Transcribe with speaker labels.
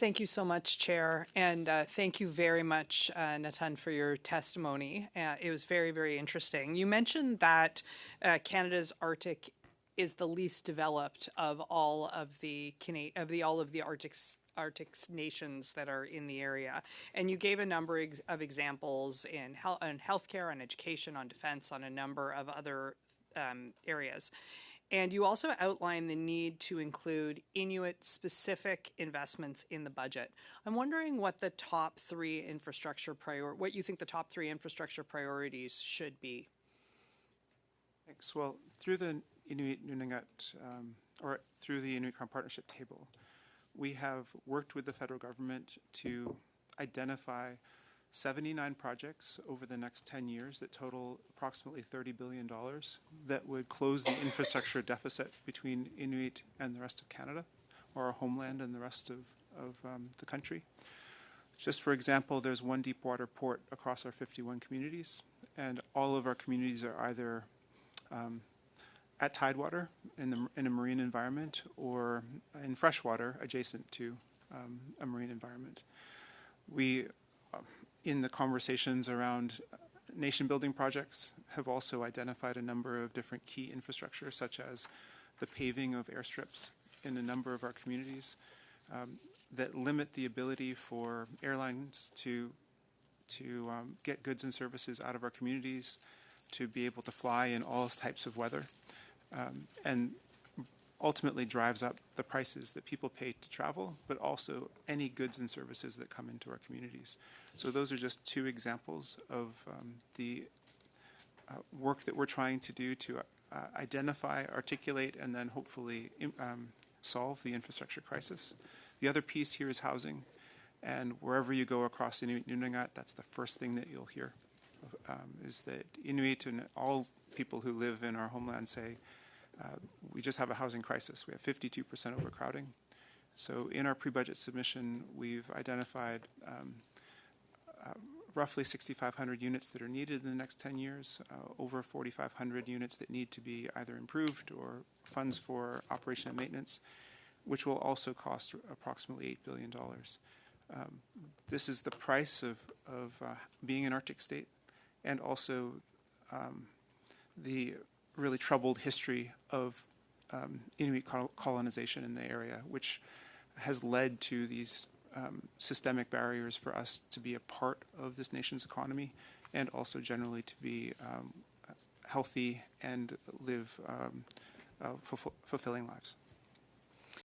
Speaker 1: Thank you so much, Chair, and thank you very much, Natan, for your testimony. It was very, very interesting. You mentioned that Canada's Arctic is the least developed of all of the Arctic nations that are in the area, and you gave a number of examples in healthcare, on education, on defense, on a number of other areas. And you also outline the need to include Inuit-specific investments in the budget. I'm wondering what the top three what you think the top three infrastructure priorities should be.
Speaker 2: Thanks. Well, through the Inuit Nunangat, or through the Inuit Crown Partnership Table, we have worked with the federal government to identify 79 projects over the next 10 years that total approximately $30 billion that would close the infrastructure deficit between Inuit and the rest of Canada, or our homeland and the rest of the country. Just for example, there's one deep water port across our 51 communities, and all of our communities are either at tidewater in a marine environment or in freshwater adjacent to a marine environment. We in the conversations around nation-building projects, have also identified a number of different key infrastructure, such as the paving of airstrips in a number of our communities that limit the ability for airlines to get goods and services out of our communities, to be able to fly in all types of weather, and ultimately drives up the prices that people pay to travel, but also any goods and services that come into our communities. So those are just two examples of the work that we're trying to do to identify, articulate, and then hopefully solve the infrastructure crisis. The other piece here is housing, and wherever you go across Inuit Nunangat, that's the first thing that you'll hear, is that Inuit and all people who live in our homeland say, we just have a housing crisis. We have 52% overcrowding. So in our pre-budget submission, we've identified roughly 6,500 units that are needed in the next 10 years, over 4,500 units that need to be either improved or funds for operation and maintenance, which will also cost approximately $8 billion. This is the price of being an Arctic state, and also the really troubled history of Inuit colonization in the area, which has led to these systemic barriers for us to be a part of this nation's economy, and also generally to be healthy and live fulfilling lives.